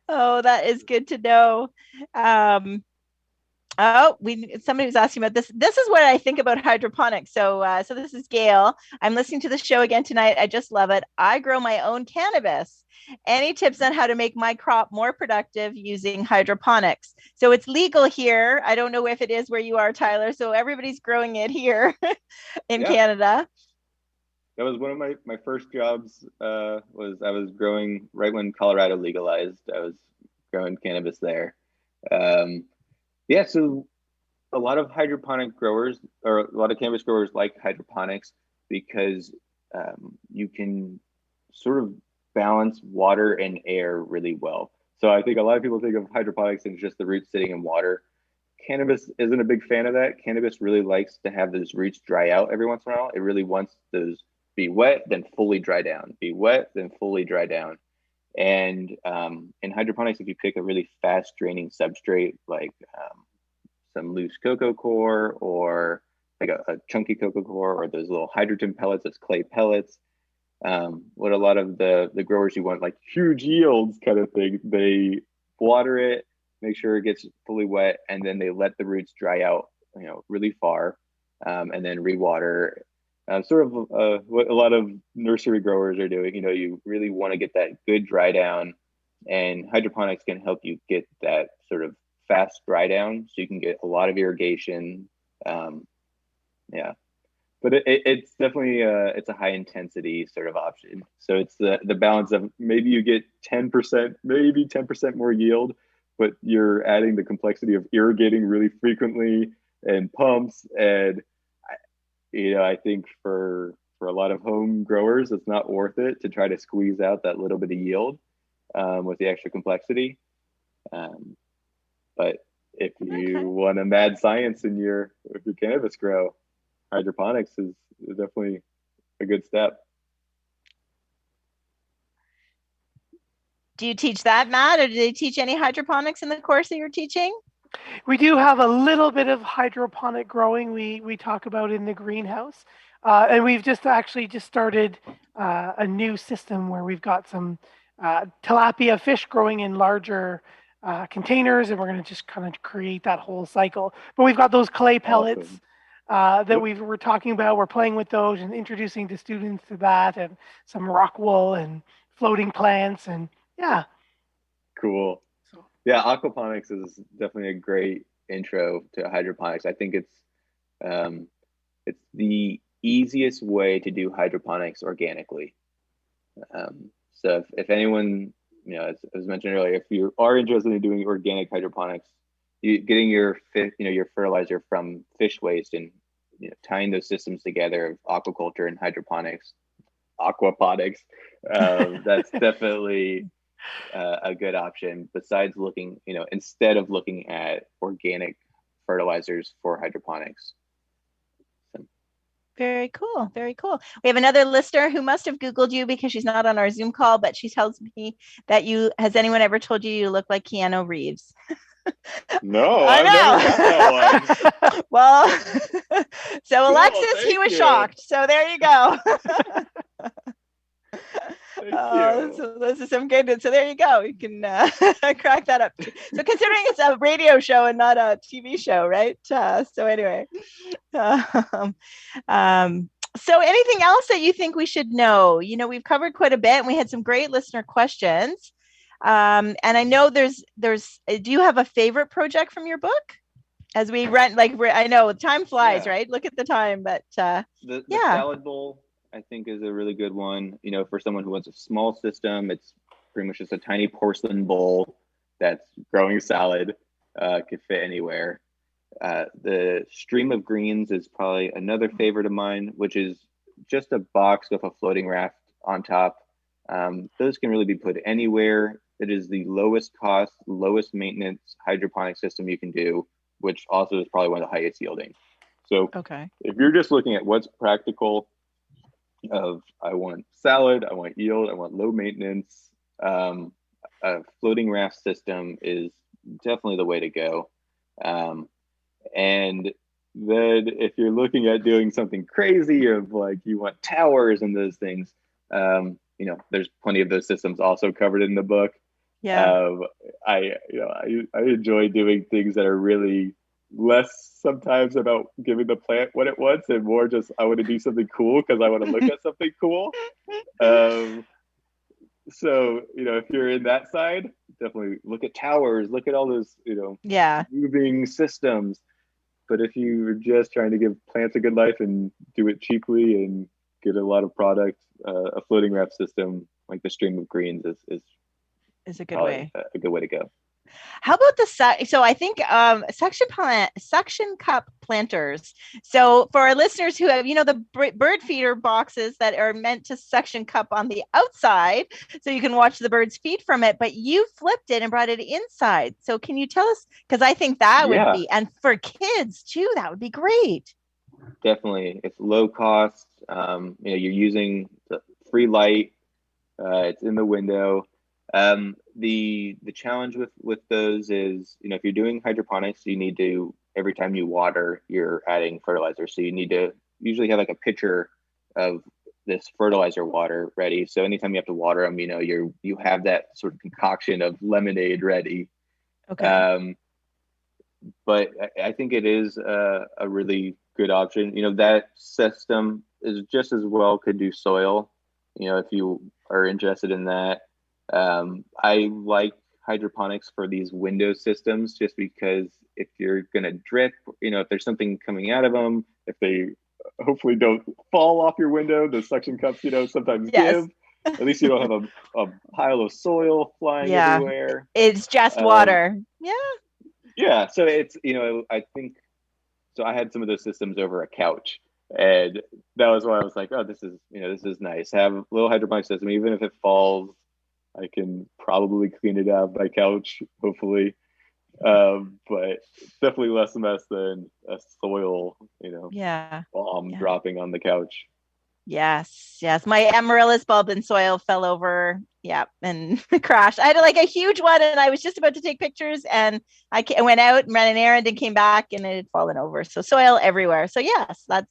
B: Oh, that is good to know. Somebody was asking about this. This is what I think about hydroponics. So this is Gail. I'm listening to the show again tonight. I just love it. I grow my own cannabis. Any tips on how to make my crop more productive using hydroponics? So it's legal here. I don't know if it is where you are, Tyler. So everybody's growing it here in Canada.
D: That was one of my first jobs. I was growing right when Colorado legalized. I was growing cannabis there. So a lot of hydroponic growers, or a lot of cannabis growers, like hydroponics because you can sort of balance water and air really well. So I think a lot of people think of hydroponics and just the roots sitting in water. Cannabis isn't a big fan of that. Cannabis really likes to have those roots dry out every once in a while. It really wants those be wet, then fully dry down, be wet, then fully dry down. And in hydroponics, if you pick a really fast draining substrate, like some loose cocoa core or like a chunky cocoa core, or those little hydrogen pellets, those clay pellets, what a lot of the growers who want like huge yields kind of thing, they water it, make sure it gets fully wet, and then they let the roots dry out, really far, and then rewater. Sort of what a lot of nursery growers are doing. You really want to get that good dry down, and hydroponics can help you get that sort of fast dry down, so you can get a lot of irrigation. but it's definitely it's a high intensity sort of option. So it's the balance of maybe you get 10%, maybe 10% more yield, but you're adding the complexity of irrigating really frequently and pumps. And I think for a lot of home growers, it's not worth it to try to squeeze out that little bit of yield with the extra complexity. But if you want a mad science in your cannabis grow, hydroponics is definitely a good step.
B: Do you teach that, Matt, or do they teach any hydroponics in the course that you're teaching?
C: We do have a little bit of hydroponic growing we talk about in the greenhouse. And we've just started a new system where we've got some tilapia fish growing in larger containers, and we're going to just kind of create that whole cycle. But we've got those clay pellets that we're talking about. We're playing with those and introducing the students to that, and some rock wool and floating plants, and yeah.
D: Cool. Yeah, aquaponics is definitely a great intro to hydroponics. I think it's the easiest way to do hydroponics organically. So if anyone, as mentioned earlier, if you are interested in doing organic hydroponics, getting your fertilizer from fish waste and tying those systems together of aquaculture and aquaponics, that's definitely a good option. Besides looking, instead of looking at organic fertilizers for hydroponics.
B: Very cool. Very cool. We have another listener who must have Googled you because she's not on our Zoom call, but she tells me that has anyone ever told you look like Keanu Reeves?
D: No, I never got that one.
B: Well, so Alexis, he was shocked. So there you go. So those are some good ones. So there you go. You can crack that up. So considering it's a radio show and not a TV show, right? So anyway, so anything else that you think we should know? We've covered quite a bit, and we had some great listener questions. And I know there's. Do you have a favorite project from your book? As we run, I know time flies, right? Look at the time, but
D: the salad bowl, I think, is a really good one. For someone who wants a small system, it's pretty much just a tiny porcelain bowl that's growing salad, could fit anywhere. The stream of greens is probably another favorite of mine, which is just a box with a floating raft on top. Those can really be put anywhere. It is the lowest cost, lowest maintenance hydroponic system you can do, which also is probably one of the highest yielding. So if you're just looking at what's practical, I want salad, I want yield, I want low maintenance, a floating raft system is definitely the way to go. And then if you're looking at doing something crazy of you want towers and those things, there's plenty of those systems also covered in the book. I enjoy doing things that are really less sometimes about giving the plant what it wants and more just I want to do something cool because I want to look at something cool. So if you're in that side, definitely look at towers, look at all those moving systems. But if you're just trying to give plants a good life and do it cheaply and get a lot of product, a floating raft system like the stream of greens is
B: a good way.
D: A good way to go.
B: How about so I think suction cup planters. So for our listeners who have, the bird feeder boxes that are meant to suction cup on the outside, so you can watch the birds feed from it, but you flipped it and brought it inside. So can you tell us, because I think that would be, and for kids too, that would be great.
D: Definitely. It's low cost. You're using the free light. It's in the window. The challenge with those is, if you're doing hydroponics, you need to, every time you water, you're adding fertilizer. So you need to usually have a pitcher of this fertilizer water ready. So anytime you have to water them, you have that sort of concoction of lemonade ready. Okay. But I think it is a really good option. That system is just as well could do soil, if you are interested in that. I like hydroponics for these window systems just because if you're going to drip, if there's something coming out of them, if they hopefully don't fall off your window. The suction cups, sometimes
B: Yes.
D: give. At least you don't have a pile of soil flying
B: Yeah.
D: everywhere.
B: It's just water. Yeah.
D: Yeah. So it's, I think, so I had some of those systems over a couch. And that was why I was like, oh, this is nice. Have a little hydroponic system. Even if it falls, I can probably clean it out by couch, hopefully. But definitely less mess than a soil,
B: Yeah.
D: bomb dropping on the couch.
B: Yes. My amaryllis bulb and soil fell over. Yeah. And crashed. I had like a huge one and I was just about to take pictures and I went out and ran an errand and came back and it had fallen over. So soil everywhere. So yes, that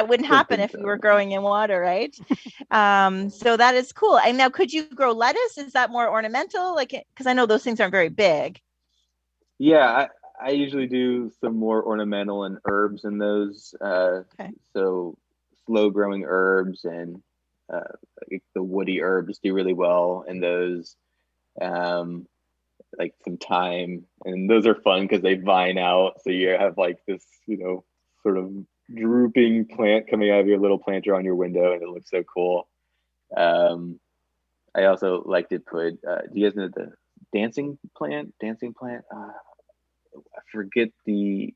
B: wouldn't happen if we were growing in water, right? So that is cool. And now could you grow lettuce? Is that more ornamental? Like, because I know those things aren't very big.
D: Yeah, I usually do some more ornamental and herbs in those.
B: Okay.
D: So slow growing herbs and the woody herbs do really well in those. Like some thyme, and those are fun because they vine out. So you have like this, sort of drooping plant coming out of your little planter on your window, and it looks so cool. I also like to put. Do you guys know the dancing plant? I forget the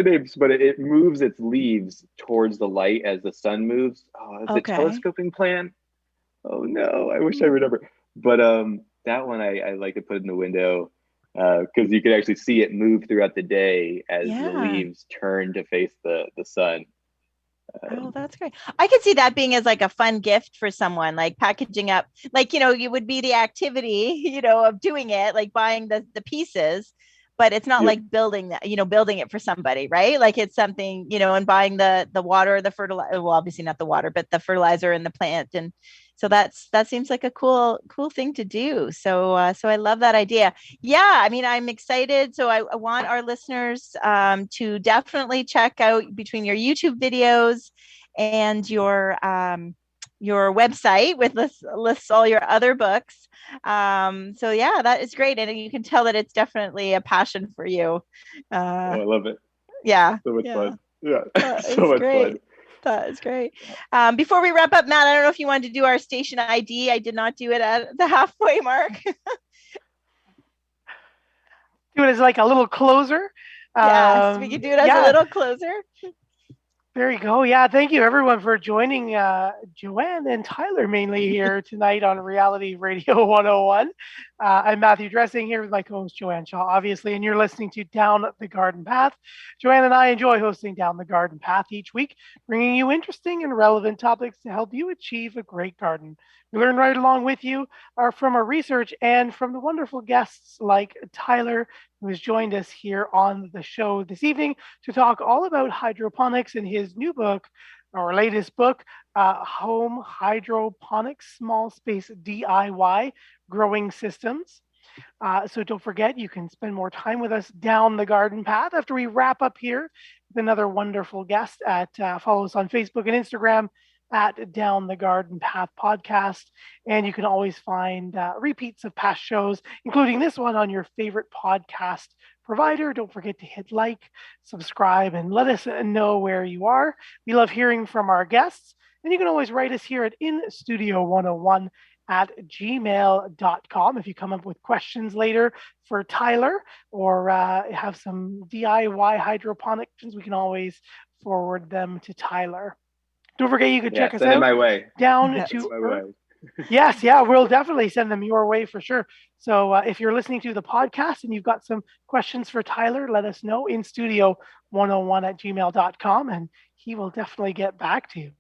D: names, but it moves its leaves towards the light as the sun moves. Oh, it's a telescoping plant. Oh no, I wish I remember. But that one I like to put in the window because you can actually see it move throughout the day as the leaves turn to face the sun.
B: Oh, that's great. I could see that being as like a fun gift for someone, like packaging up, like, you would be the activity, of doing it, like buying the pieces, but it's not like building that, building it for somebody, right? Like it's something, and buying the water, the fertilizer, well, obviously not the water, but the fertilizer and the plant. And so that seems like a cool thing to do. So I love that idea. Yeah. I mean, I'm excited. So I want our listeners to definitely check out between your YouTube videos and your website with lists all your other books. So yeah, that is great. And you can tell that it's definitely a passion for you.
D: I love it.
B: Yeah.
D: So much fun. Yeah.
B: So much fun. That is great. Before we wrap up, Matt, I don't know if you wanted to do our station ID. I did not do it at the halfway mark.
C: Do it as like a little closer.
B: Yes, we can do it as a little closer.
C: There you go. Yeah, thank you everyone for joining Joanne and Tyler mainly here tonight on Reality Radio 101. I'm Matthew Dressing here with my co-host Joanne Shaw, obviously, and you're listening to Down the Garden Path. Joanne and I enjoy hosting Down the Garden Path each week, bringing you interesting and relevant topics to help you achieve a great garden. We learn right along with you from our research and from the wonderful guests like Tyler, who has joined us here on the show this evening to talk all about hydroponics in his new book, our latest book, Home Hydroponics, Small Space DIY Growing Systems. So don't forget, you can spend more time with us down the garden path after we wrap up here with another wonderful guest follow us on Facebook and Instagram at Down the Garden Path Podcast. And you can always find repeats of past shows, including this one, on your favorite podcast provider. Don't forget to hit like, subscribe, and let us know where you are. We love hearing from our guests. And you can always write us here at instudio101 at gmail.com. If you come up with questions later for Tyler or have some DIY hydroponics, we can always forward them to Tyler. Don't forget, you can check us out
D: my way.
C: down to
D: my way.
C: Yes, we'll definitely send them your way for sure. So if you're listening to the podcast and you've got some questions for Tyler, let us know in studio101 at gmail.com and he will definitely get back to you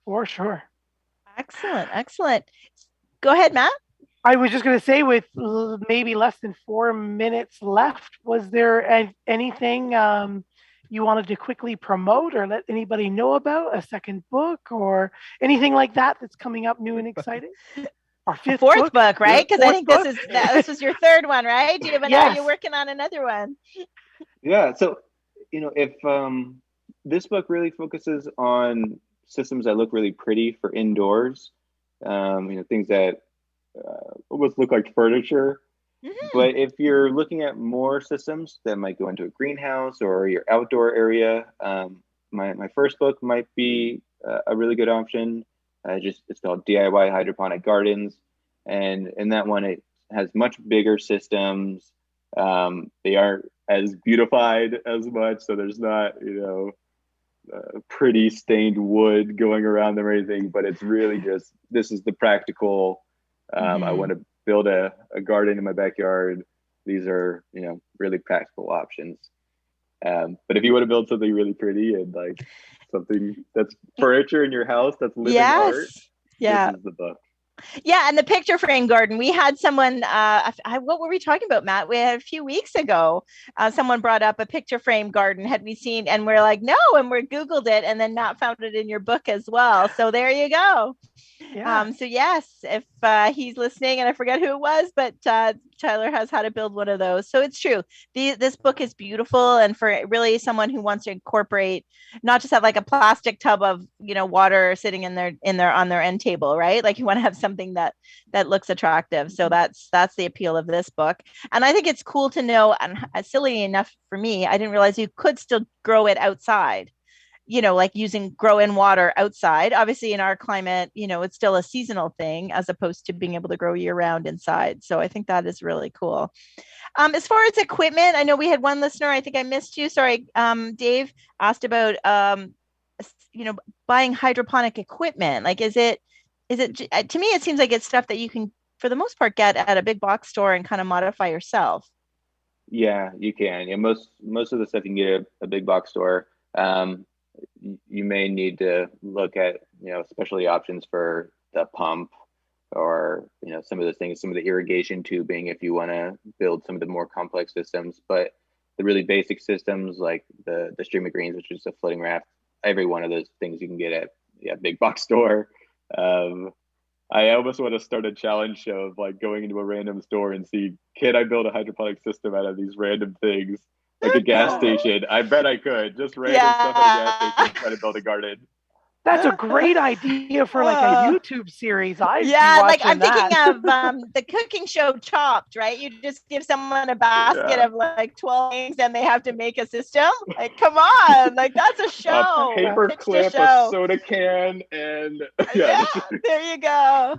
C: for sure.
B: Excellent. Go ahead, Matt.
C: I was just going to say, with maybe less than 4 minutes left, was there anything you wanted to quickly promote or let anybody know about, a second book or anything like that that's coming up new and exciting?
B: Our fourth book, right? Because I think this was your third one, right? Do you have are you working on another one?
D: Yeah. So, if this book really focuses on systems that look really pretty for indoors, things that almost look like furniture. Mm-hmm. But if you're looking at more systems that might go into a greenhouse or your outdoor area, my first book might be a really good option. It's called DIY Hydroponic Gardens, and in that one it has much bigger systems. They aren't as beautified as much, so there's not pretty stained wood going around them or anything. But it's really just, this is the practical. I want to build a garden in my backyard. These are really practical options. But if you want to build something really pretty and like something that's furniture in your house, that's living art, this is the book.
B: Yeah, and the picture frame garden. We had someone, what were we talking about, Matt? We had a few weeks ago, someone brought up a picture frame garden. Had we seen, and we're like, no, and we Googled it, and then Matt found it in your book as well. So there you go. Yeah. So yes, if he's listening, and I forget who it was, but Tyler has how to build one of those. So it's true. This book is beautiful, and for really someone who wants to incorporate, not just have like a plastic tub of water sitting in their on their end table, right? Like you want to have something that looks attractive. So that's the appeal of this book. And I think it's cool to know, and silly enough for me, I didn't realize you could still grow it outside. Like using grow in water outside. Obviously in our climate, it's still a seasonal thing as opposed to being able to grow year round inside. So I think that is really cool. As far as equipment, I know we had one listener, I think I missed you. Sorry. Dave asked about, buying hydroponic equipment. Like, is it, to me, it seems like it's stuff that you can, for the most part, get at a big box store and kind of modify yourself.
D: Yeah, you can. Yeah, most of the stuff you can get at a big box store. You may need to look at, especially options for the pump or, some of the things, some of the irrigation tubing, if you want to build some of the more complex systems. But the really basic systems like the stream of greens, which is a floating raft, every one of those things you can get at big box store. I almost want to start a challenge show of like going into a random store and see, can I build a hydroponic system out of these random things? Like a gas station. I bet I could. Just random stuff at a gas station, try to build a garden.
C: That's a great idea for like a YouTube series.
B: I'm thinking of the cooking show Chopped, right? You just give someone a basket of like 12 things and they have to make a system. Like, come on, like that's a show.
D: A paper clip, a soda can, and
B: there you go.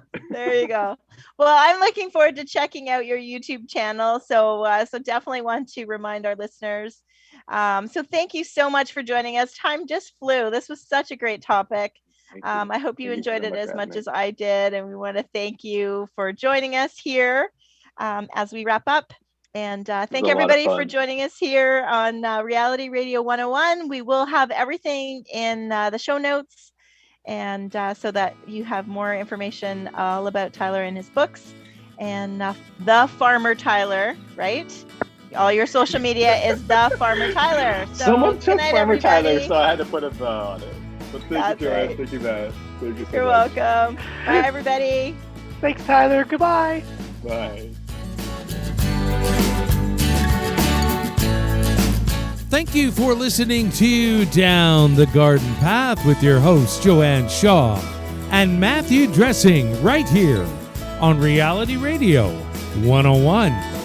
B: Well, I'm looking forward to checking out your YouTube channel. So definitely want to remind our listeners. So thank you so much for joining us. Time just flew. This was such a great topic. I hope you enjoyed it as much as I did. And we want to thank you for joining us here as we wrap up. And thank everybody for joining us here on Reality Radio 101. We will have everything in the show notes, and so that you have more information all about Tyler and his books and the Farmer Tyler, right? All your social media is the Farmer Tyler. So,
D: someone took Farmer Tyler, so I had to put a on it. But thank you, Joanne. Thank you, Matt. Thank you so
B: You're
D: much.
B: welcome. Bye, everybody.
C: Thanks, Tyler. Goodbye.
D: Bye.
A: Thank you for listening to Down the Garden Path with your host, Joanne Shaw and Matthew Dressing, right here on Reality Radio 101.